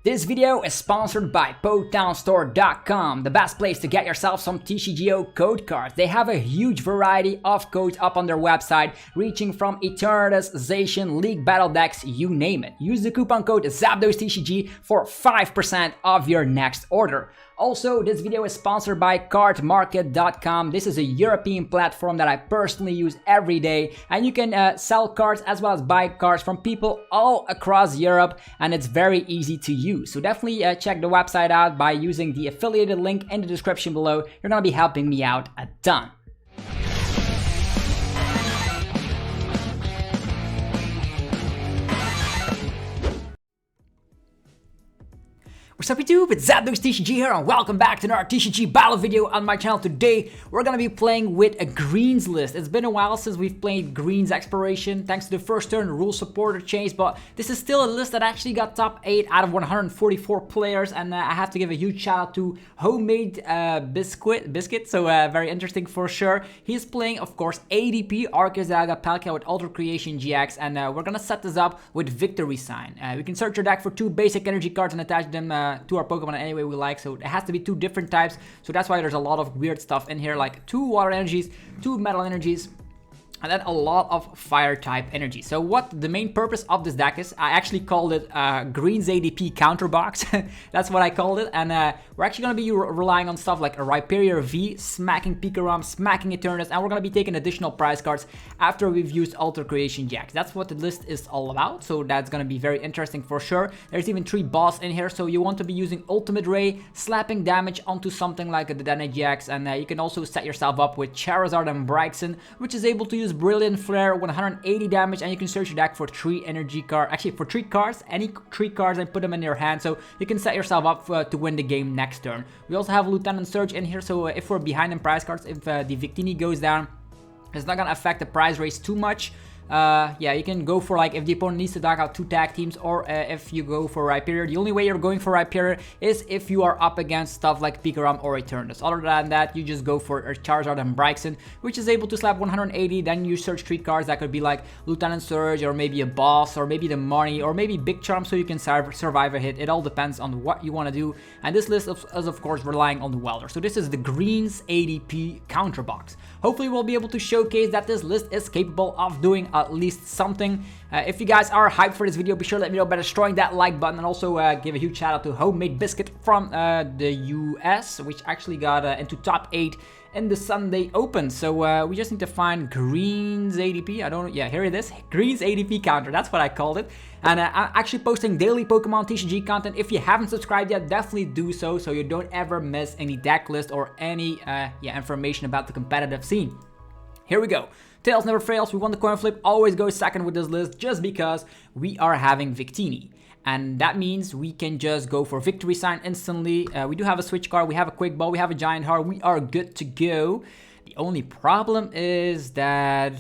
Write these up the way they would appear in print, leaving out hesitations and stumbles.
This video is sponsored by PotownStore.com, the best place to get yourself some TCGO code cards. They have a huge variety of codes up on their website, reaching from Eternatus, Zacian, League Battle Decks, you name it. Use the coupon code ZAPDOSTCG for 5% off your next order. Also, this video is sponsored by cardmarket.com. This is a European platform that I personally use every day, and you can sell cards as well as buy cards from people all across Europe, and it's very easy to use. So definitely check the website out by using the affiliated link in the description below. You're gonna be helping me out a ton. What's up YouTube, it's ZAPDOSTCG here and welcome back to another TCG battle video on my channel. Today we're gonna be playing with a greens list. It's been a while since we've played greens exploration thanks to the first turn rule supporter change, but this is still a list that actually got top 8 out of 144 players, and I have to give a huge shout out to Homemade Biscuit, so very interesting for sure. He's playing of course ADP, Arceus, Dialga, Palkia with Ultra-Creation-GX, and we're gonna set this up with Victory Sign. We can search your deck for 2 basic energy cards and attach them to our Pokemon in any way we like, so it has to be 2 different types, so that's why there's a lot of weird stuff in here, like 2 water energies, 2 metal energies, and then a lot of fire type energy. So what the main purpose of this deck is, I actually called it Green's ADP counter box. That's what I called it, and we're actually going to be relying on stuff like a Rhyperior V, smacking Pikarom, smacking Eternatus, and we're going to be taking additional prize cards after we've used Ultra-Creation-GX. That's what the list is all about, so that's going to be very interesting for sure. There's even 3 boss in here, so you want to be using Ultimate Ray, slapping damage onto something like the Decklist, and you can also set yourself up with Charizard and Braixen, which is able to use Brilliant Flare, 180 damage, and you can search your deck for 3 energy cards, actually for 3 cards, any 3 cards, and put them in your hand, so you can set yourself up to win the game next turn. We also have Lieutenant Surge in here, so if we're behind in prize cards, if the Victini goes down, it's not gonna affect the prize race too much. Yeah, you can go for, like, if the opponent needs to knock out 2 tag teams, or if you go for Rhyperior. The only way you're going for Rhyperior is if you are up against stuff like Pikarom or Eternatus. Other than that, you just go for Charizard and Braixen, which is able to slap 180. Then you search 3 cards that could be like Lieutenant Surge, or maybe a boss, or maybe the Marnie, or maybe Big Charm, so you can survive a hit. It all depends on what you want to do. And this list is of course relying on the Welder. So this is the Greens ADP counter box. Hopefully we'll be able to showcase that this list is capable of doing at least something. If you guys are hyped for this video, be sure to let me know by destroying that like button, and also give a huge shout out to Homemade Biscuit from the US, which actually got into top 8 in the Sunday Open. So we just need to find Greens ADP. I don't know. Yeah, here it is. Greens ADP counter. That's what I called it. And I'm actually posting daily Pokemon TCG content. If you haven't subscribed yet, definitely do so you don't ever miss any deck list or any information about the competitive scene. Here we go. Tails never fails. We won the coin flip. Always go second with this list just because we are having Victini. And that means we can just go for Victory Sign instantly. We do have a switch card. We have a Quick Ball. We have a Giant Heart. We are good to go. The only problem is that,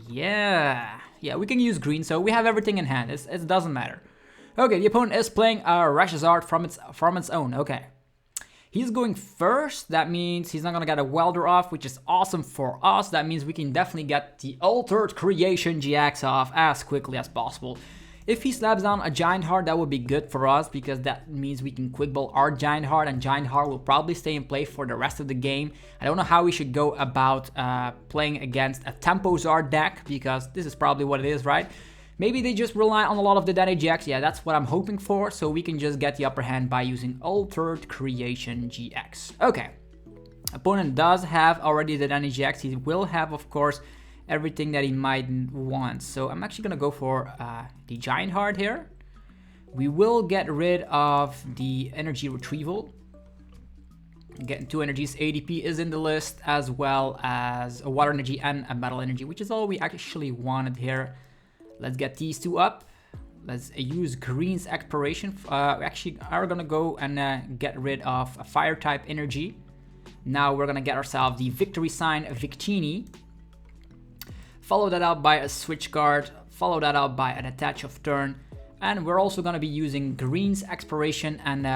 yeah, we can use green. So we have everything in hand. It doesn't matter. Okay, the opponent is playing a Charizard from its own. Okay. He's going first. That means he's not going to get a Welder off, which is awesome for us. That means we can definitely get the Ultra-Creation-GX off as quickly as possible. If he slaps down a Giant Heart, that would be good for us, because that means we can Quick Ball our Giant Heart, and Giant Heart will probably stay in play for the rest of the game. I don't know how we should go about playing against a Tempozard deck, because this is probably what it is, right? Maybe they just rely on a lot of the Decklist. Yeah, that's what I'm hoping for, so we can just get the upper hand by using Ultra-Creation-GX. Okay. Opponent does have already the Decklist. He will have, of course, everything that he might want. So I'm actually going to go for the Giant Heart here. We will get rid of the Energy Retrieval. Getting 2 energies. ADP is in the list, as well as a Water Energy and a Metal Energy, which is all we actually wanted here. Let's get these 2 up. Let's use Green's Exploration. We actually are going to go and get rid of a Fire type energy. Now we're going to get ourselves the Victory Sign Victini. Follow that out by a switch card. Follow that out by an attach of turn. And we're also going to be using Green's Exploration, and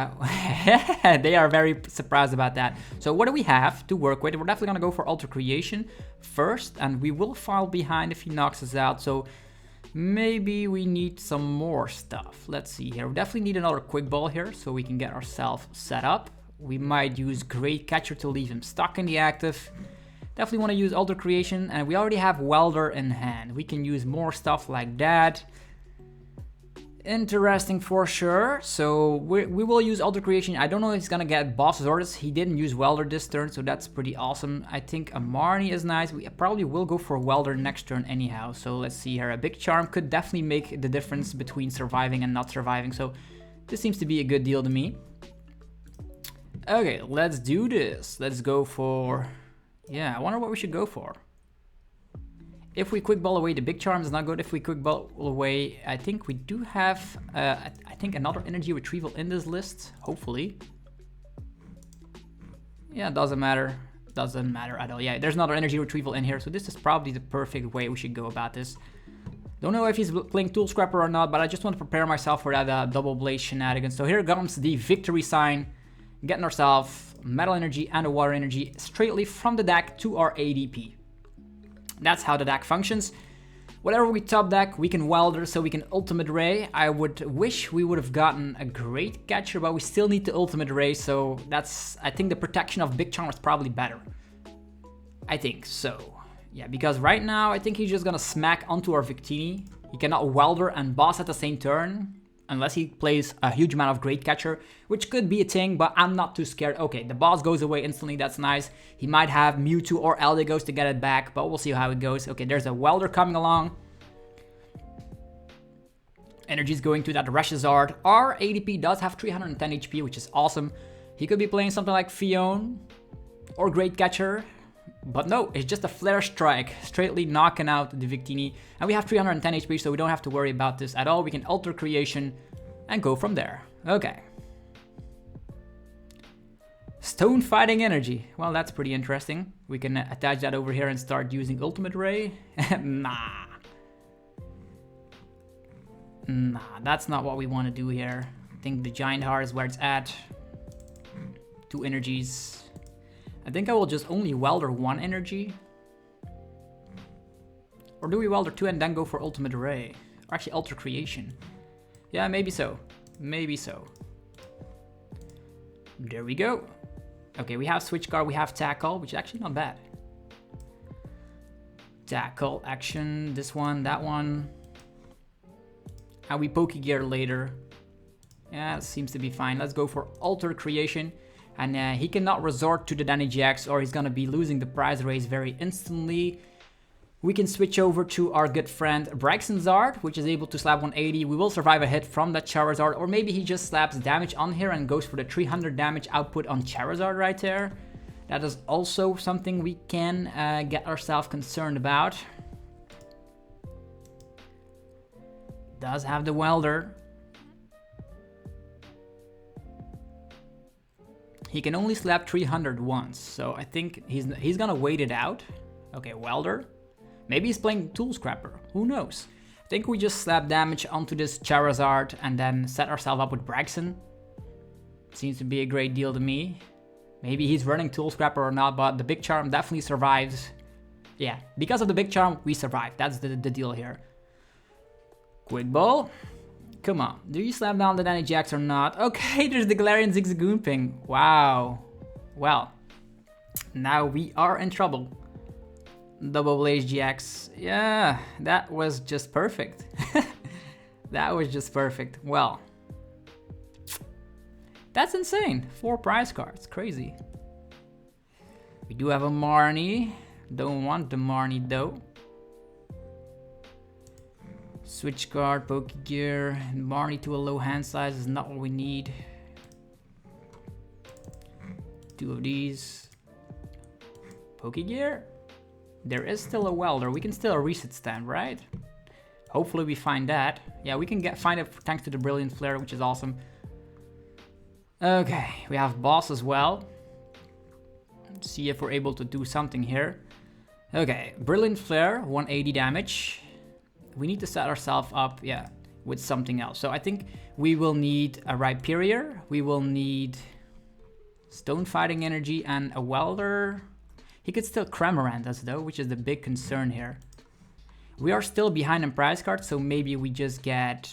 they are very surprised about that. So what do we have to work with? We're definitely going to go for Ultra Creation first, and we will fall behind if he knocks us out. So Maybe we need some more stuff. Let's see here. We definitely need another quick ball here so we can get ourselves set up. We might use Great Catcher to leave him stuck in the active. Definitely want to use Alter Creation, and we already have Welder in hand. We can use more stuff like that. Interesting for sure. So we will use Alter Creation. I don't know if he's gonna get Boss's Orders. He didn't use Welder this turn, so that's pretty awesome. I think a Marnie is nice. We probably will go for Welder next turn anyhow. So let's see here. A Big Charm could definitely make the difference between surviving and not surviving. So this seems to be a good deal to me. Okay, let's do this. Let's go for... Yeah, I wonder what we should go for. If we quick ball away, the Big Charm is not good. If we quick ball away, I think we do have, I think another energy retrieval in this list, hopefully. Yeah, it doesn't matter. Doesn't matter at all. Yeah, there's another energy retrieval in here, so this is probably the perfect way we should go about this. Don't know if he's playing Tool Scrapper or not, but I just want to prepare myself for that double blaze shenanigans. So here comes the victory sign, getting ourselves metal energy and a water energy straightly from the deck to our ADP. That's how the deck functions. Whatever we top deck, we can Welder, so we can Ultimate Ray. I would wish we would have gotten a Great Catcher, but we still need the Ultimate Ray, so that's... I think the protection of Big Charm is probably better. I think so. Yeah, because right now, I think he's just gonna smack onto our Victini. He cannot Welder and Boss at the same turn, unless he plays a huge amount of Great Catcher, which could be a thing, but I'm not too scared. Okay, the boss goes away instantly, that's nice. He might have Mewtwo or Eldegoss to get it back, but we'll see how it goes. Okay, there's a Welder coming along. Energy's going to that Charizard. Our ADP does have 310 HP, which is awesome. He could be playing something like Fion or Great Catcher, but no, it's just a Flare Strike, straightly knocking out the Victini. And we have 310 HP, so we don't have to worry about this at all. We can Alter Creation and go from there. Okay. Stone Fighting Energy. Well, that's pretty interesting. We can attach that over here and start using Ultimate Ray. Nah, that's not what we want to do here. I think the Giant Heart is where it's at. 2 energies. I think I will just only Welder 1 energy. Or do we Welder 2 and then go for Ultimate Ray? Or actually Alter Creation. Yeah, maybe so. Maybe so. There we go. Okay, we have Switch Guard, we have Tackle, which is actually not bad. Tackle, action, this one, that one. And we Pokegear later. Yeah, it seems to be fine. Let's go for Alter Creation. And he cannot resort to the Dani-GX or he's gonna be losing the prize race very instantly. We can switch over to our good friend Braixen-GX, which is able to slap 180. We will survive a hit from that Charizard, or maybe he just slaps damage on here and goes for the 300 damage output on Charizard right there. That is also something we can get ourselves concerned about. Does have the Welder. He can only slap 300 once, so I think he's gonna wait it out. Okay, Welder. Maybe he's playing Tool Scrapper, who knows? I think we just slap damage onto this Charizard and then set ourselves up with Braixen. Seems to be a great deal to me. Maybe he's running Tool Scrapper or not, but the Big Charm definitely survives. Yeah, because of the Big Charm, we survive. That's the deal here. Quick Ball. Come on, do you slap down the Dani-GX or not? Okay, there's the Galarian Zigzagoon. Wow. Well, now we are in trouble. Double Blaze GX. Yeah, that was just perfect. That was just perfect. Well, that's insane. 4 prize cards, crazy. We do have a Marnie. Don't want the Marnie though. Switch card, Pokegear, and Marnie to a low hand size is not what we need. 2 of these. Pokegear? There is still a Welder. We can still reset stand, right? Hopefully we find that. Yeah, we can find it thanks to the Brilliant Flare, which is awesome. Okay, we have Boss as well. Let's see if we're able to do something here. Okay, Brilliant Flare, 180 damage. We need to set ourselves up, yeah, with something else. So I think we will need a Rhyperior. We will need Stone Fighting Energy and a Welder. He could still Cramorant us though, which is the big concern here. We are still behind in prize cards, so maybe we just get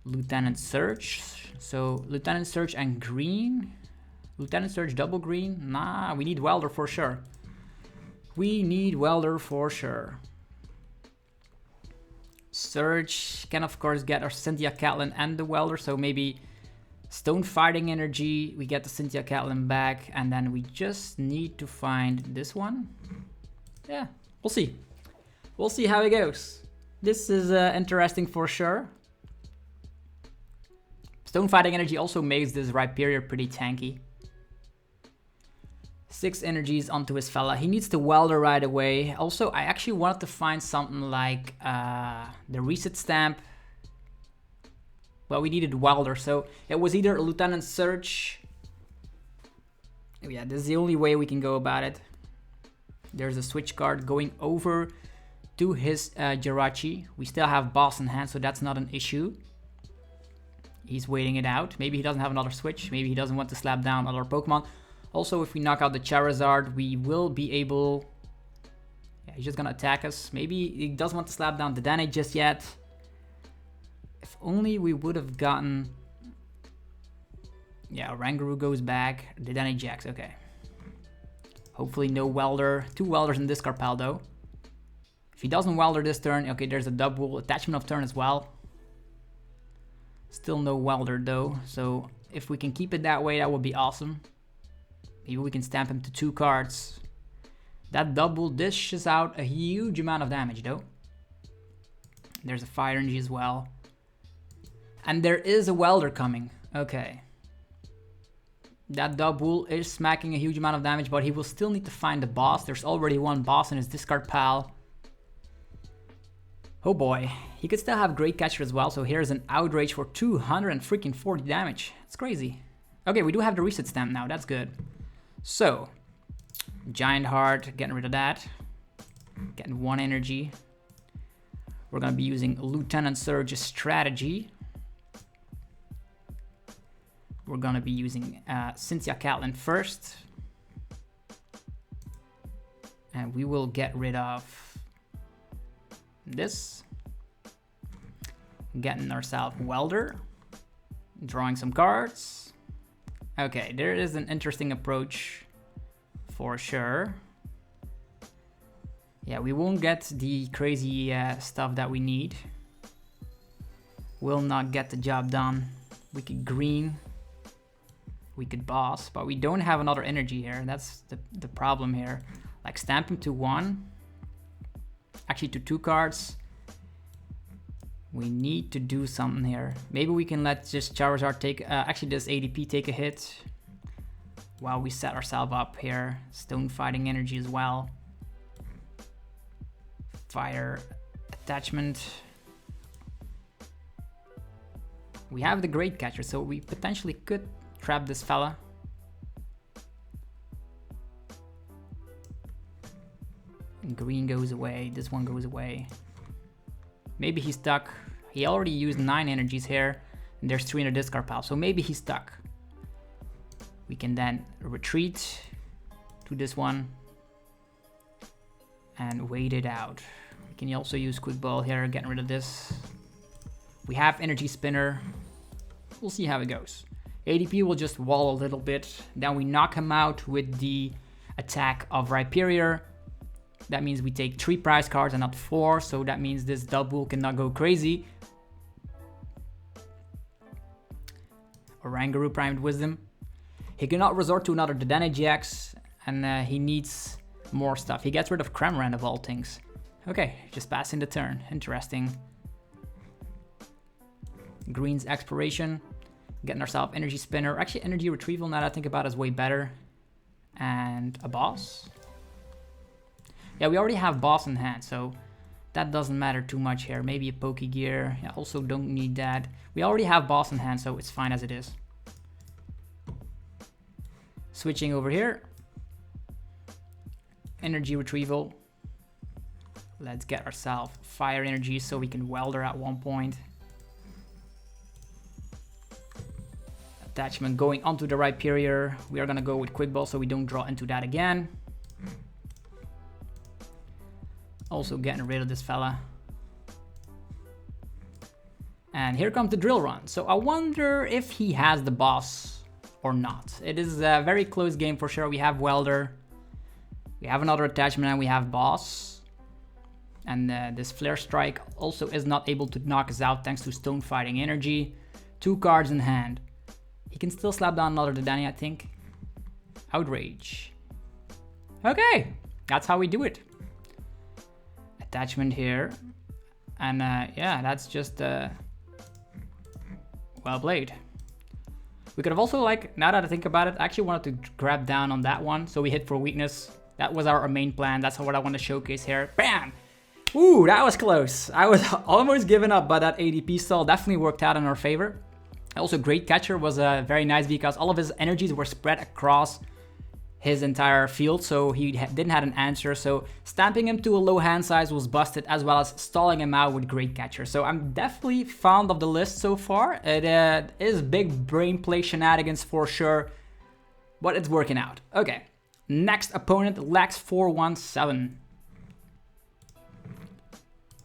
Lieutenant Surge. So Lieutenant Surge and green. Lieutenant Surge double green. Nah, we need Welder for sure. We need Welder for sure. Surge can of course get our Cynthia Catlin and the Welder, so maybe Stone Fighting Energy, we get the Cynthia Catlin back, and then we just need to find this one. Yeah, we'll see. We'll see how it goes. This is interesting for sure. Stone Fighting Energy also makes this Rhyperior pretty tanky. 6 energies onto his fella. He needs the Welder right away. Also, I actually wanted to find something like the Reset Stamp. Well, we needed Welder, so it was either a Lieutenant Surge. Yeah, this is the only way we can go about it. There's a switch card going over to his Jirachi. We still have boss in hand, so that's not an issue. He's waiting it out. Maybe he doesn't have another switch. Maybe he doesn't want to slap down other Pokemon. Also, if we knock out the Charizard, we will be able... Yeah, he's just gonna attack us. Maybe he doesn't want to slap down the Dedenne just yet. If only we would have gotten... Yeah, Oranguru goes back. The Dedenne-GX, okay. Hopefully no Welder. 2 Welders in this card pile though. If he doesn't Welder this turn, okay, there's a double attachment of turn as well. Still no Welder though, so if we can keep it that way, that would be awesome. Maybe we can stamp him to 2 cards. That double dishes out a huge amount of damage though. There's a Fire Energy as well. And there is a Welder coming, okay. That double is smacking a huge amount of damage, but he will still need to find the boss. There's already 1 boss in his discard pile. Oh boy, he could still have Great Catcher as well, so here's an Outrage for 240 damage. It's crazy. Okay, we do have the Reset Stamp now, that's good. So, Giant Heart, getting rid of that. Getting 1 energy. We're gonna be using Lieutenant Surge's strategy. We're gonna be using Cynthia Catlin first. And we will get rid of this. Getting ourselves Welder. Drawing some cards. Okay, there is an interesting approach for sure. Yeah, we won't get the crazy stuff that we need. Will not get the job done. We could green. We could boss, but we don't have another energy here. That's the problem here. Like stamp him to 1. Actually to 2 cards. We need to do something here. Maybe we can let just Charizard take, actually this ADP take a hit. While we set ourselves up here. Stone Fighting Energy as well. Fire attachment. We have the Great Catcher, so we potentially could trap this fella. Green goes away, this one goes away. Maybe he's stuck. He already used 9 energies here, and there's 3 in the discard pile, so maybe he's stuck. We can then retreat to this one and wait it out. We can also use Quick Ball here, getting rid of this. We have Energy Spinner. We'll see how it goes. ADP will just wall a little bit. Then we knock him out with the attack of Rhyperior. That means we take 3 prize cards and not 4. So that means this double cannot go crazy. Oranguru Primed Wisdom. He cannot resort to another Dedenne-GX. And he needs more stuff. He gets rid of Cramorant of all things. Okay, just passing the turn. Interesting. Green's Exploration. Getting ourselves Energy Spinner. Actually, Energy Retrieval, now that I think about it, is way better. And a boss. Yeah, we already have boss in hand, so that doesn't matter too much here. Maybe a Pokegear. Yeah, also don't need that. We already have boss in hand, so it's fine as it is. Switching over here. Energy Retrieval. Let's get ourselves Fire Energy so we can Welder at one point. Attachment going onto the Rhyperior. We are gonna go with Quick Ball so we don't draw into that again. Also getting rid of this fella. And here comes the drill run. So I wonder if he has the boss or not. It is a very close game for sure. We have Welder. We have another attachment and we have boss. And this Flare Strike also is not able to knock us out thanks to Stone Fighting Energy. 2 cards in hand. He can still slap down another Danny, I think. Outrage. Okay, that's how we do it. Attachment here. And yeah, that's just well played. We could have also, like, now that I think about it, I actually wanted to grab down on that one. So we hit for weakness. That was our main plan. That's what I want to showcase here. Bam! Ooh, that was close. I was almost giving up, but that ADP stall definitely worked out in our favor. Also, Great Catcher was very nice because all of his energies were spread across his entire field, so he didn't have an answer. So stamping him to a low hand size was busted, as well as stalling him out with Great Catcher. So I'm definitely fond of the list so far. It is big brain play shenanigans for sure, but it's working out. Okay, next opponent, Lax417.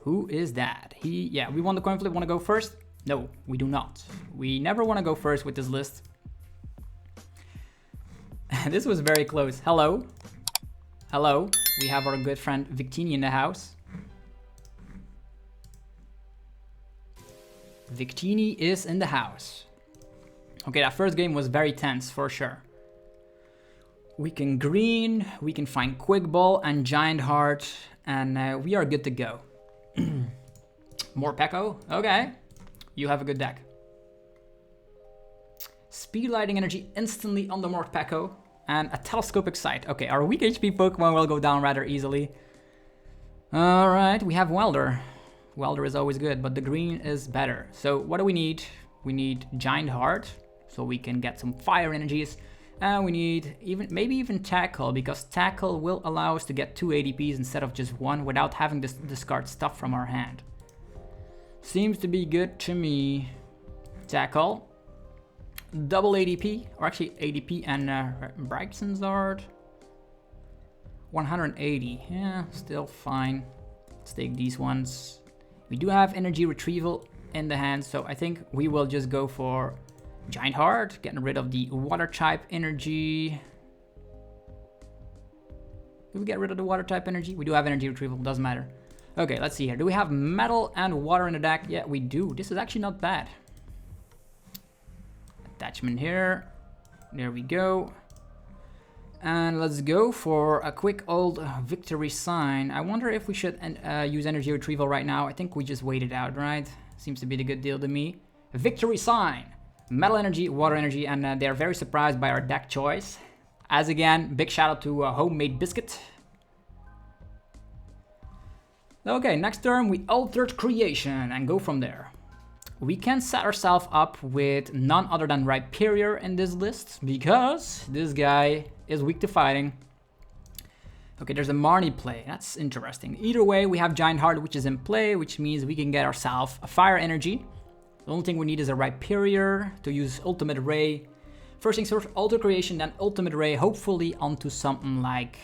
Who is that? Yeah, we won the coin flip. Want to go first? No, we do not. We never want to go first with this list. This was very close. Hello. Hello. We have our good friend Victini in the house. Victini is in the house. Okay, that first game was very tense for sure. We can green, we can find Quick Ball and Giant Heart, and we are good to go. Morpeko, okay. You have a good deck. Speed Lighting Energy instantly on the Morpeko. And a Telescopic Sight. Okay, our weak HP Pokemon will go down rather easily. Alright, we have Welder. Welder is always good, but the green is better. So what do we need? We need Giant Heart, so we can get some fire energies. And we need maybe even Tackle, because Tackle will allow us to get 2 ADPs instead of just 1 without having to discard stuff from our hand. Seems to be good to me. Tackle. Double ADP, or actually ADP and Braixen-GX. 180, yeah, still fine. Let's take these ones. We do have energy retrieval in the hand, so I think we will just go for Giant Heart, getting rid of the water type energy. Do we get rid of the water type energy? We do have energy retrieval, doesn't matter. Okay, let's see here. Do we have metal and water in the deck? Yeah, we do. This is actually not bad. Attachment here. There we go. And let's go for a quick old victory sign. I wonder if we should use energy retrieval right now. I think we just wait it out, right? Seems to be the good deal to me. Victory sign. Metal energy, water energy, and they're very surprised by our deck choice. As again, big shout out to Homemade Biscuit. Okay, next turn we altered creation and go from there. We can set ourselves up with none other than Rhyperior in this list because this guy is weak to fighting. Okay, there's a Marnie play. That's interesting. Either way, we have Giant Heart, which is in play, which means we can get ourselves a fire energy. The only thing we need is a Rhyperior to use Ultimate Ray. First things first, Alter Creation, then Ultimate Ray, hopefully onto something like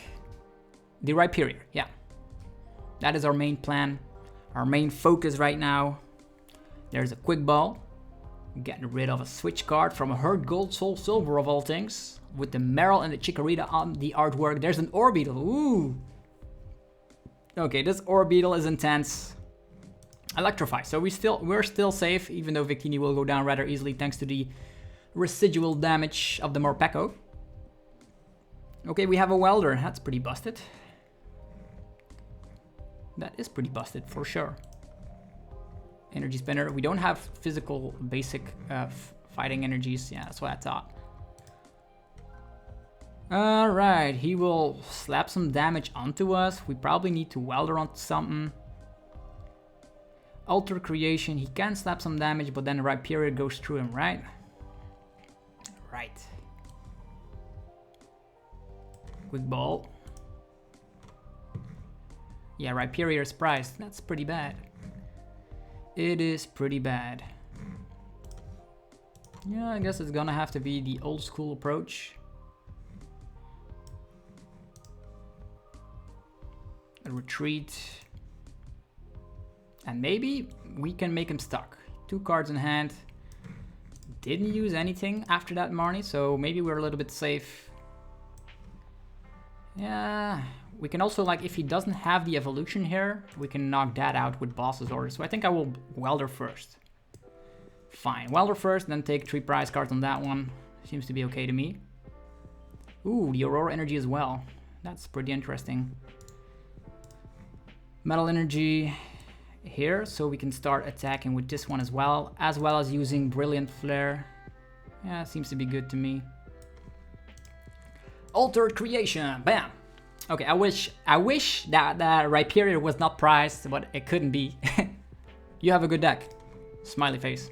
the Rhyperior. Yeah, that is our main plan, our main focus right now. There's a Quick Ball, getting rid of a switch card from a Hurt Gold Soul Silver of all things, with the Meryl and the Chikorita on the artwork. There's an Orbeetle, ooh. Okay, this Orbeetle is intense. Electrify, so we're still safe, even though Victini will go down rather easily thanks to the residual damage of the Morpeko. Okay, we have a Welder, that's pretty busted. That is pretty busted for sure. Energy Spinner. We don't have physical basic fighting energies. Yeah, that's what I thought. Alright, he will slap some damage onto us. We probably need to Welder onto something. Alter Creation. He can slap some damage, but then Rhyperior goes through him, right? Right. Quick Ball. Yeah, Rhyperior is priced. That's pretty bad. It is pretty bad. Yeah, I guess it's gonna have to be the old school approach. A retreat. And maybe we can make him stuck. 2 cards in hand. Didn't use anything after that Marnie, so maybe we're a little bit safe. Yeah, we can also, like, if he doesn't have the evolution here, we can knock that out with Boss's Order. So I think I will Welder first. Fine, Welder first, then take 3 prize cards on that one. Seems to be okay to me. Ooh, the Aurora Energy as well. That's pretty interesting. Metal Energy here, so we can start attacking with this one as well as using Brilliant Flare. Yeah, seems to be good to me. Altered Creation, bam. Okay, I wish that Rhyperior was not prized, but it couldn't be. You have a good deck. Smiley face.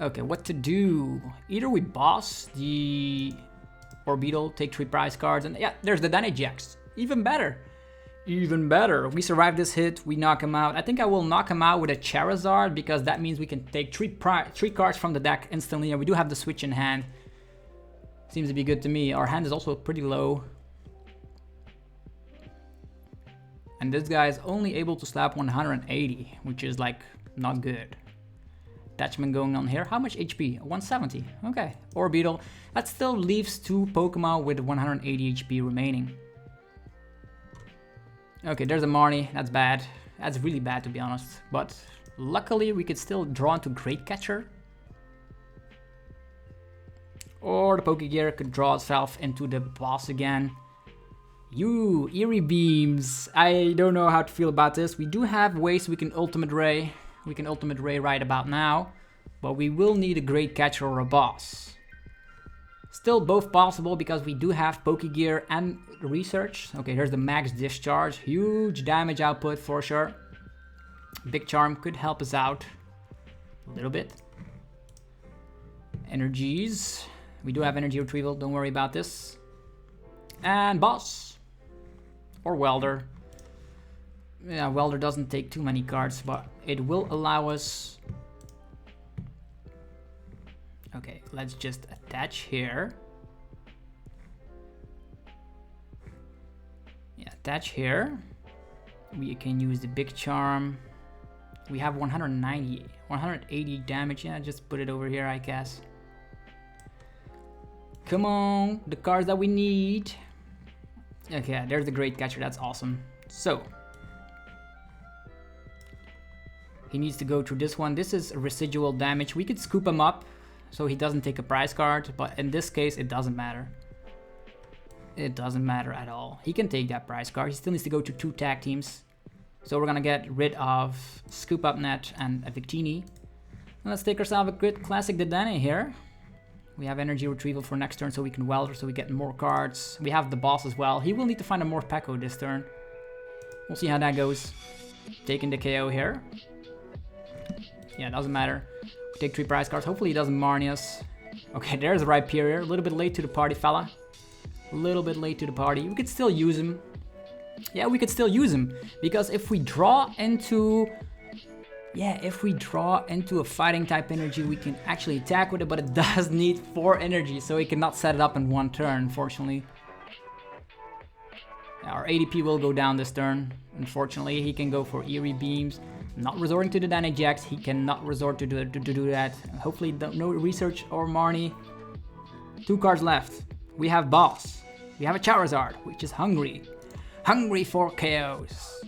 Okay, what to do? Either we boss the Orbital, take 3 prize cards, and yeah, there's the DAA-GX. Even better. Even better. We survive this hit, we knock him out. I think I will knock him out with a Charizard, because that means we can take 3 cards from the deck instantly, and we do have the switch in hand. Seems to be good to me. Our hand is also pretty low. And this guy is only able to slap 180, which is like not good. Attachment going on here. How much HP? 170. Okay. Orbital. That still leaves 2 Pokemon with 180 HP remaining. Okay, there's a Marnie. That's bad. That's really bad, to be honest. But luckily, we could still draw into Great Catcher. Or the Pokegear could draw itself into the boss again. You, Eerie Beams. I don't know how to feel about this. We do have ways we can Ultimate Ray. We can Ultimate Ray right about now. But we will need a Great Catcher or a boss. Still both possible because we do have Pokegear and Research. Okay, here's the Max Discharge. Huge damage output for sure. Big Charm could help us out a little bit. Energies. We do have Energy Retrieval, don't worry about this. And Boss. Or Welder. Yeah, Welder doesn't take too many cards, but it will allow us... Okay, let's just attach here. Yeah, attach here. We can use the Big Charm. We have 180 damage. Yeah, just put it over here, I guess. Come on, the cards that we need. Okay, there's the Great Catcher. That's awesome. So, he needs to go through this one. This is residual damage. We could scoop him up so he doesn't take a prize card, but in this case, it doesn't matter. It doesn't matter at all. He can take that prize card. He still needs to go to 2 tag teams. So we're gonna get rid of Scoop Up Net and a Victini. And let's take ourselves a good classic Dedenne here. We have Energy Retrieval for next turn so we can Welder so we get more cards. We have the boss as well. He will need to find a Morpeko this turn. We'll see how that goes. Taking the KO here. Yeah, doesn't matter. We take 3 prize cards. Hopefully he doesn't Marnie us. Okay, there's the Rhyperior. A little bit late to the party, fella. A little bit late to the party. We could still use him. Yeah, we could still use him. Because if we draw into... Yeah, if we draw into a fighting type energy, we can actually attack with it, but it does need 4 energy, so we cannot set it up in 1 turn, unfortunately. Our ADP will go down this turn. Unfortunately, he can go for Eerie Beams. Not resorting to the DAA-GX, he cannot resort to do that. Hopefully, no Research or Marnie. 2 cards left. We have Boss. We have a Charizard, which is hungry. Hungry for KOs.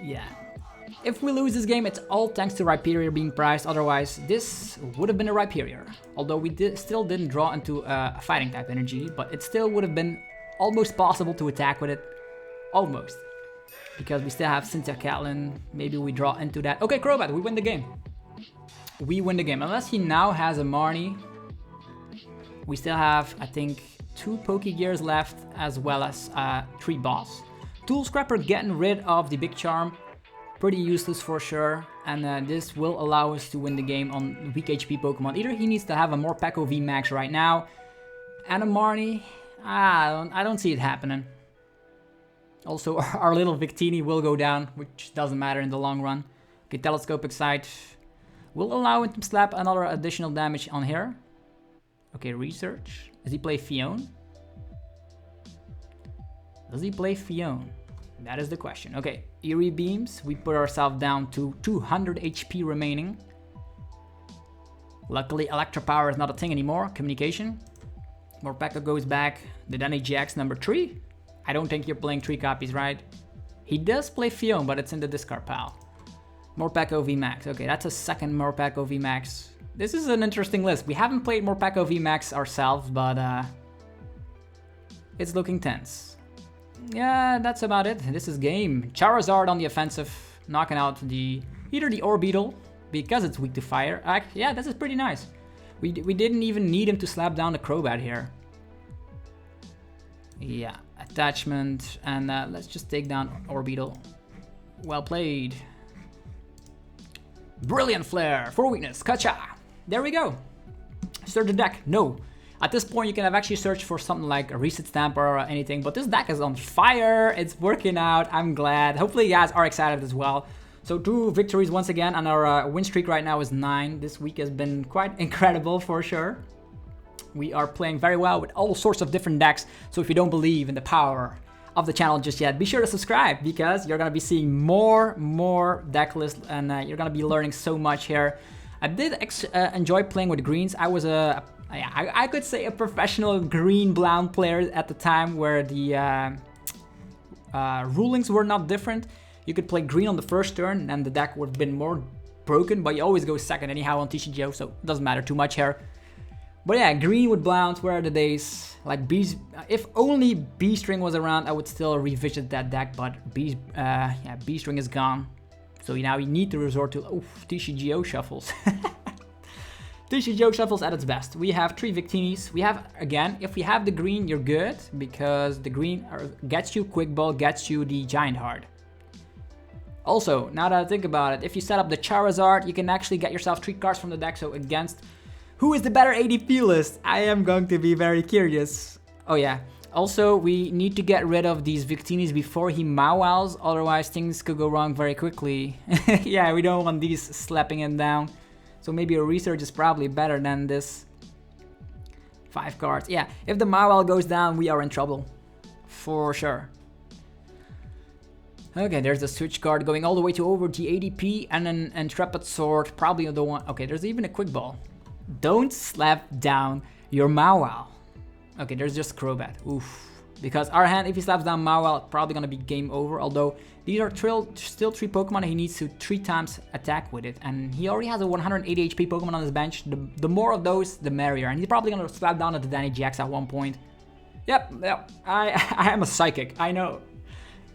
Yeah. If we lose this game, it's all thanks to Rhyperior being prized. Otherwise, this would have been a Rhyperior. Although we still didn't draw into a fighting type energy, but it still would have been almost possible to attack with it. Almost. Because we still have Cynthia Catlin. Maybe we draw into that. Okay, Crobat, we win the game. We win the game. Unless he now has a Marnie. We still have, I think, 2 Pokegears left, as well as 3 Boss. Tool Scrapper getting rid of the Big Charm. Pretty useless for sure, and this will allow us to win the game on weak HP Pokemon. Either he needs to have a Morpeko VMAX right now, and a Marnie. I don't see it happening. Also, our little Victini will go down, which doesn't matter in the long run. Okay, Telescopic Sight will allow him to slap another additional damage on here. Okay, Research. Does he play Fion? Does he play Fion? That is the question. Okay, Eerie Beams. We put ourselves down to 200 HP remaining. Luckily, Electro Power is not a thing anymore. Communication. Morpeko goes back. The GX number 3. I don't think you're playing 3 copies, right? He does play Fion, but it's in the discard pile. Morpeko VMAX. Okay, that's a second Morpeko VMAX. This is an interesting list. We haven't played Morpeko VMAX ourselves, but it's looking tense. Yeah, that's about it. This is game. Charizard on the offensive, knocking out either the Orbeetle, because it's weak to fire. Yeah, this is pretty nice. We didn't even need him to slap down the Crobat here. Yeah, attachment, and let's just take down Orbeetle. Well played. Brilliant Flare for weakness. Kacha. There we go. Search the deck. No. At this point, you can have actually searched for something like a Reset Stamp or anything, but this deck is on fire. It's working out. I'm glad. Hopefully, you guys are excited as well. So 2 victories once again, and our win streak right now is 9. This week has been quite incredible for sure. We are playing very well with all sorts of different decks. So if you don't believe in the power of the channel just yet, be sure to subscribe, because you're gonna be seeing more deck lists, and you're gonna be learning so much here. I did enjoy playing with greens. I was I could say a professional green brown player at the time, where the rulings were not different. You could play green on the first turn and the deck would have been more broken, but you always go second anyhow on TCG, so it doesn't matter too much here. But yeah, green with browns, where are the days? Like B's, if only B-String was around, I would still revisit that deck, but B-String is gone. So now you need to resort to TCGO shuffles. TCGO shuffles at its best. We have 3 Victinis. We have, again, if we have the green, you're good, because the green gets you Quick Ball, gets you the Giant Heart. Also, now that I think about it, if you set up the Charizard, you can actually get yourself 3 cards from the deck. So against who is the better ADP list? I am going to be very curious. Oh yeah. Also, we need to get rid of these Victinis before he Mawals, otherwise things could go wrong very quickly. Yeah, we don't want these slapping him down. So maybe a research is probably better than this 5 cards. Yeah, if the Mawal goes down, we are in trouble. For sure. Okay, there's the switch card going all the way to over the ADP, and an Intrepid Sword, probably the one. Okay, there's even a Quick Ball. Don't slap down your Mawile. Okay, there's just Crobat. Oof. Because our hand, if he slaps down Mawile, probably gonna be game over. Although these are still 3 Pokemon, he needs to 3 times attack with it, and he already has a 180 HP Pokemon on his bench. The more of those, the merrier. And he's probably gonna slap down at the GX at one point. Yep. I am a psychic. I know.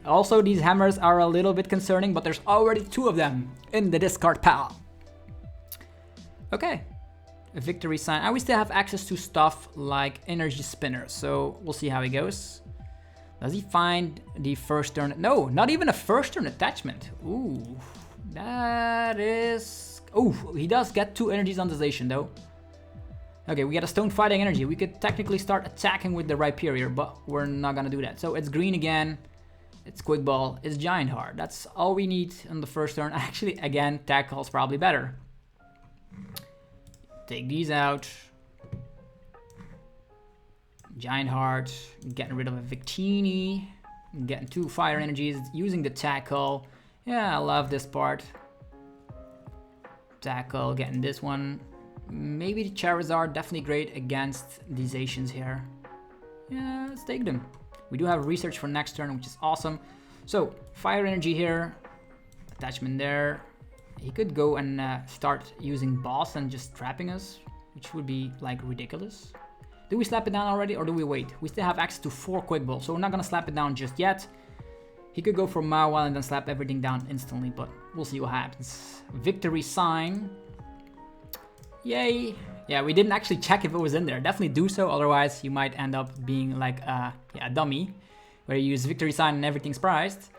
Also, these hammers are a little bit concerning, but there's already 2 of them in the discard pile. Okay, a victory sign. And we still have access to stuff like energy spinners, so we'll see how he goes. Does he find the first turn? No, not even a first turn attachment. Ooh, that is... Ooh, he does get 2 energies on the Zacian though. Okay, we get a Stone Fighting Energy. We could technically start attacking with the Rhyperior, but we're not gonna do that. So it's green again. It's Quick Ball, it's Giant Heart. That's all we need on the first turn. Actually, again, Tackle's probably better. Take these out. Giant Heart, getting rid of a Victini. Getting 2 Fire Energies, using the Tackle. Yeah, I love this part. Tackle, getting this one. Maybe the Charizard, definitely great against these Zacians here. Yeah, let's take them. We do have research for next turn, which is awesome. So, Fire Energy here, attachment there. He could go and start using Boss and just trapping us, which would be like ridiculous. Do we slap it down already, or do we wait? We still have access to 4 Quick Balls, so we're not gonna slap it down just yet. He could go for Mawile and then slap everything down instantly, but we'll see what happens. Victory sign. Yay. Yeah, we didn't actually check if it was in there. Definitely do so, otherwise you might end up being like a dummy, where you use victory sign and everything's prized.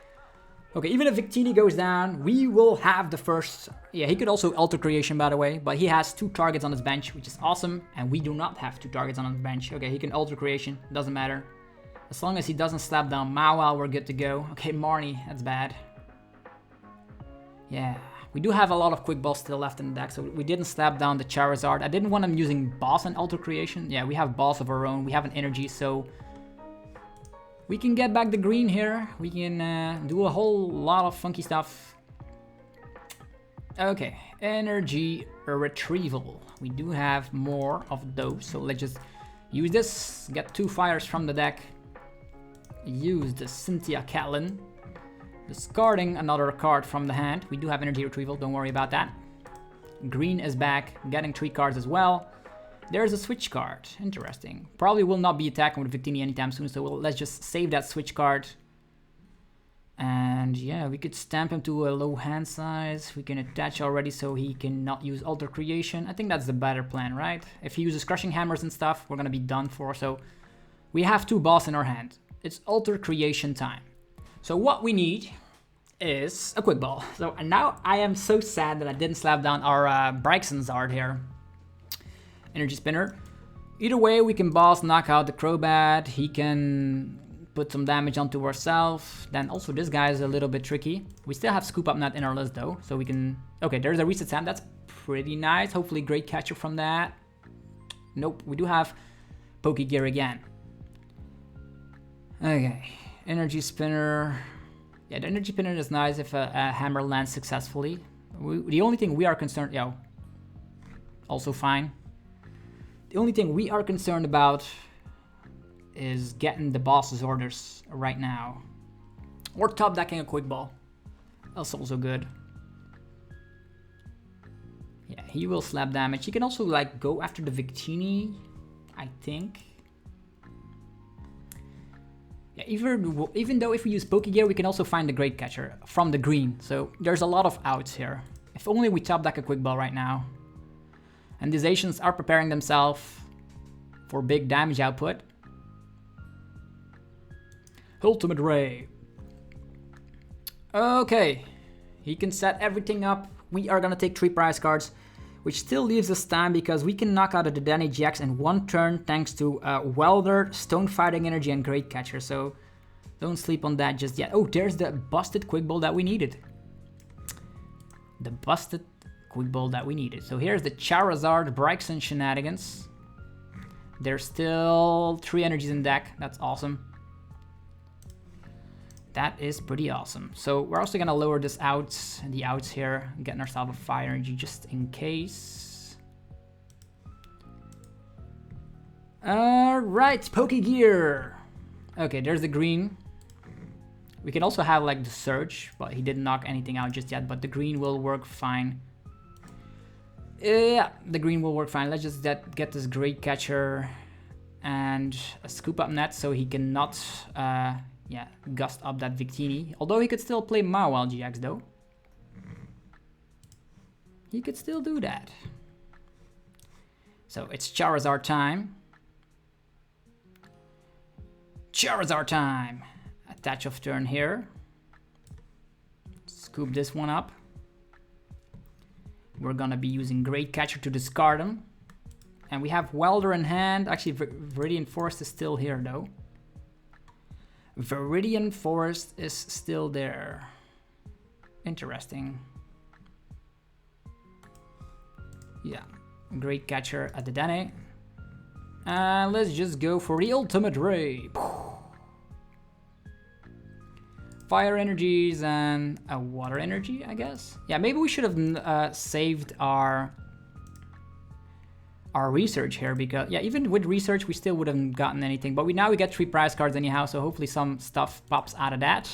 Okay, even if Victini goes down, we will have the first... Yeah, he could also Alter Creation, by the way, but he has 2 targets on his bench, which is awesome, and we do not have 2 targets on his bench. Okay, he can Alter Creation, doesn't matter. As long as he doesn't slap down Mawile, we're good to go. Okay, Marnie, that's bad. Yeah. We do have a lot of Quick Balls still left in the deck, so we didn't slap down the Charizard. I didn't want him using Boss and Alter Creation. Yeah, we have Boss of our own. We have an Energy, so... We can get back the green here. We can do a whole lot of funky stuff. Okay, energy retrieval. We do have more of those, so let's just use this. Get 2 fires from the deck. Use the Cynthia Catlin. Discarding another card from the hand. We do have energy retrieval, don't worry about that. Green is back, getting 3 cards as well. There's a switch card, interesting. Probably will not be attacking with Victini anytime soon, so let's just save that switch card. And yeah, we could stamp him to a low hand size. We can attach already so he cannot use Alter Creation. I think that's the better plan, right? If he uses Crushing Hammers and stuff, we're gonna be done for. So we have 2 balls in our hand. It's Alter Creation time. So what we need is a quick ball. So and now I am so sad that I didn't slap down our Braixen-GX here. Energy Spinner. Either way, we can boss knock out the Crobat. He can put some damage onto ourselves. Then also this guy is a little bit tricky. We still have Scoop Up Nut in our list though, so we can... Okay, there's a Reset Sand. That's pretty nice. Hopefully great catcher from that. Nope, we do have Pokegear again. Okay, Energy Spinner. Yeah, the Energy Spinner is nice if a hammer lands successfully. The only thing we are concerned... Yo, also fine. The only thing we are concerned about is getting the boss's orders right now. Or top decking a quick ball. That's also good. Yeah, he will slap damage. He can also like go after the Victini, I think. Yeah, even though if we use Pokegear, we can also find the Great Catcher from the green. So there's a lot of outs here. If only we top deck a quick ball right now. And the Zacians are preparing themselves for big damage output. Ultimate Ray. Okay. He can set everything up. We are gonna take 3 prize cards, which still leaves us time because we can knock out a Decklist in 1 turn thanks to Welder, Stone Fighting Energy, and Great Catcher. So don't sleep on that just yet. Oh, there's the busted quick ball that we needed. The busted quick ball that we needed. So here's the Charizard Braixen shenanigans. There's still 3 energies in deck. That's awesome. That is pretty awesome. So we're also gonna lower this out, the outs here, getting ourselves a fire energy just in case. Alright, Pokegear. Okay, there's the green. We can also have like the Surge, but he didn't knock anything out just yet, but the green will work fine. Yeah, the green will work fine. Let's just get this Great Catcher and a Scoop Up Net so he cannot yeah, gust up that Victini. Although he could still play Palkia-GX though. He could still do that. So it's Charizard time. Charizard time! Attach of turn here. Scoop this one up. We're gonna be using Great Catcher to discard him. And we have Welder in hand. Actually, Viridian Forest is still here though. Viridian Forest is still there. Interesting. Yeah, Great Catcher at the Dene. And let's just go for the Ultimate Ray. Fire energies and a water energy, I guess. Yeah, maybe we should have saved our research here because, yeah, even with research, we still would have gotten anything. But now we get 3 prize cards anyhow, so hopefully some stuff pops out of that.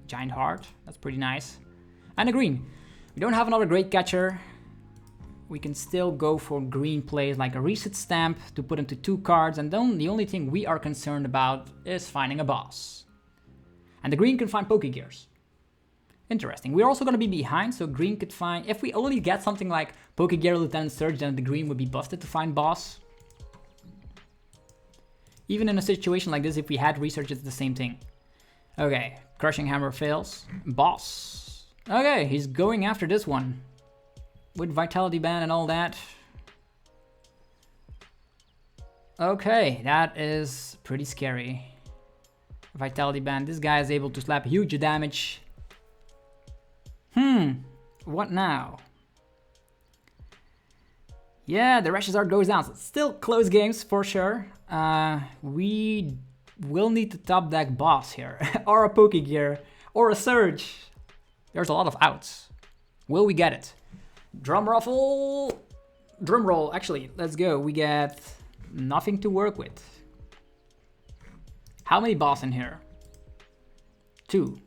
Giant Heart, that's pretty nice. And a green. We don't have another Great Catcher. We can still go for green plays like a Reset Stamp to put into 2 cards. And then the only thing we are concerned about is finding a boss. And the green can find Pokegears. Interesting. We're also going to be behind, so green could find... If we only get something like Pokegear Lieutenant Surge, then the green would be busted to find boss. Even in a situation like this, if we had research, it's the same thing. Okay, Crushing Hammer fails. Boss. Okay, he's going after this one. With Vitality Band and all that. Okay, that is pretty scary. Vitality Band. This guy is able to slap huge damage. What now? Yeah, the Charizard goes down. So still close games for sure. We will need to top deck boss here, or a Pokegear, or a Surge. There's a lot of outs. Will we get it? Drum ruffle! Drum roll, actually, let's go. We get nothing to work with. How many boss in here? 2.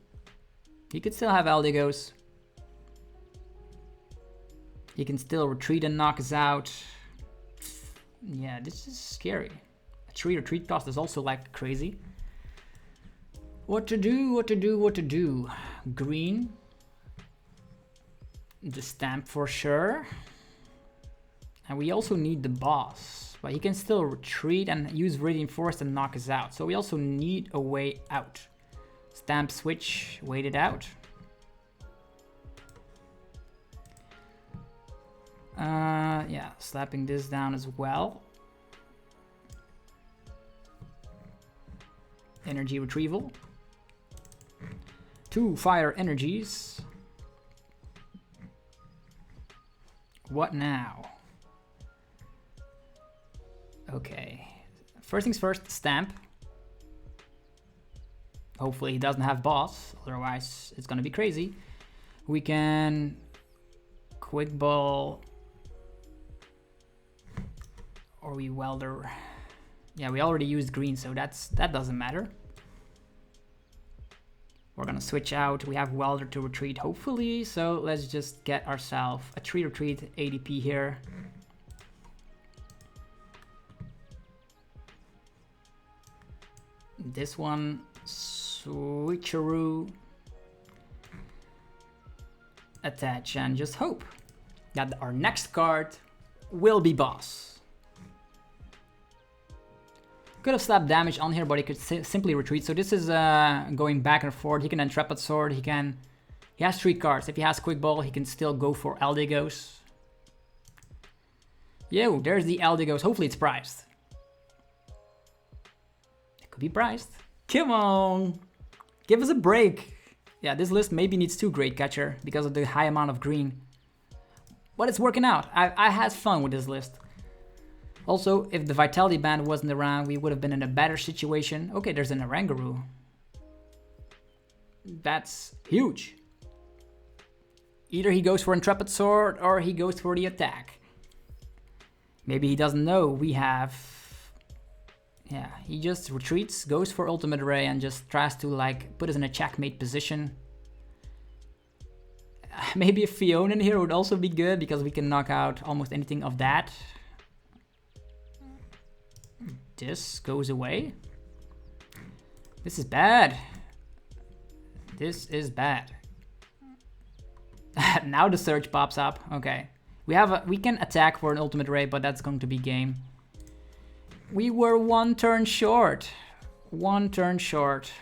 He could still have Eldigos. He can still retreat and knock us out. Yeah, this is scary. A 3 retreat cost is also like crazy. What to do, what to do, what to do? Green. The stamp for sure. And we also need the boss. But he can still retreat and use Viridian Force and knock us out. So we also need a way out. Stamp switch, wait it out. Yeah, slapping this down as well. Energy retrieval. 2 fire energies. What now? Okay. First things first, stamp. Hopefully he doesn't have boss, otherwise it's gonna be crazy. We can quick ball, or we welder. Yeah, we already used green, so that doesn't matter. We're gonna switch out. We have welder to retreat, hopefully. So let's just get ourselves a 3 retreat ADP here. This one, switcheroo. Attach and just hope that our next card will be boss. Could have slapped damage on here, but he could simply retreat. So this is going back and forth. He can Intrepid Sword. He has 3 cards. If he has Quick Ball, he can still go for Eldigos. Yo, there's the Eldigos. Hopefully it's priced. It could be priced. Come on, give us a break. Yeah, this list maybe needs 2 Great Catcher because of the high amount of green. But it's working out. I had fun with this list. Also, if the Vitality Band wasn't around, we would have been in a better situation. Okay, there's an Oranguru. That's huge. Either he goes for Intrepid Sword or he goes for the attack. Maybe he doesn't know we have... Yeah, he just retreats, goes for Ultimate Ray and just tries to like put us in a checkmate position. Maybe a Fiona in here would also be good because we can knock out almost anything of that. This goes away. This is bad. This is bad. Now the Surge pops up. Okay. We can attack for an Ultimate Ray, but that's going to be game. We were 1 turn short. 1 turn short.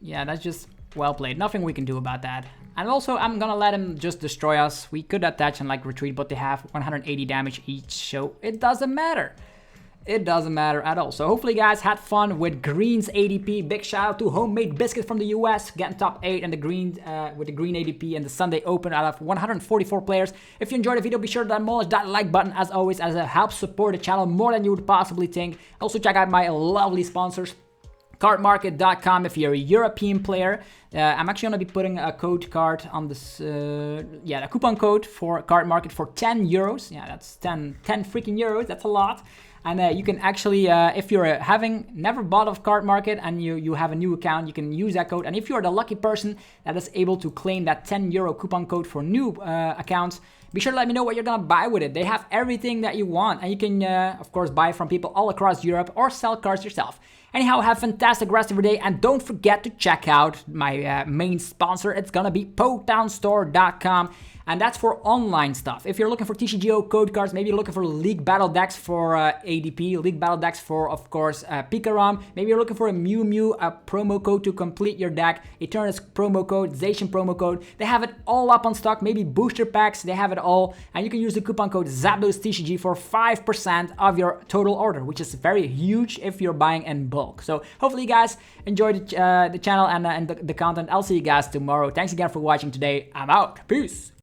Yeah, that's just well played. Nothing we can do about that. And also, I'm gonna let him just destroy us. We could attach and like retreat, but they have 180 damage each, so it doesn't matter. It doesn't matter at all. So hopefully you guys had fun with Green's ADP. Big shout out to Homemade Biscuit from the US, getting top 8 and the Green with the Green ADP and the Sunday Open out of 144 players. If you enjoyed the video, be sure to demolish that like button as always, as it helps support the channel more than you would possibly think. Also check out my lovely sponsors, cardmarket.com if you're a European player. I'm actually going to be putting a code card on this, a coupon code for Card Market for 10 euros. Yeah, that's 10 freaking euros. That's a lot. And you can actually, if you're having never bought of Card Market and you have a new account, you can use that code. And if you're the lucky person that is able to claim that 10 euro coupon code for new accounts, be sure to let me know what you're gonna buy with it. They have everything that you want, and you can, of course, buy from people all across Europe or sell cards yourself. Anyhow, have a fantastic rest of your day, and don't forget to check out my main sponsor. It's gonna be PoketownStore.com, and that's for online stuff. If you're looking for TCGO code cards, maybe you're looking for League Battle decks for ADP, League Battle decks for, of course, Pikarom. Maybe you're looking for a Mew Mew promo code to complete your deck, Eternus promo code, Zacian promo code. They have it all up on stock, maybe booster packs, they have it all. And you can use the coupon code ZAPDOSTCG for 5% of your total order, which is very huge if you're buying in bulk. So hopefully you guys enjoyed the channel and the content. I'll see you guys tomorrow. Thanks again for watching today. I'm out. Peace.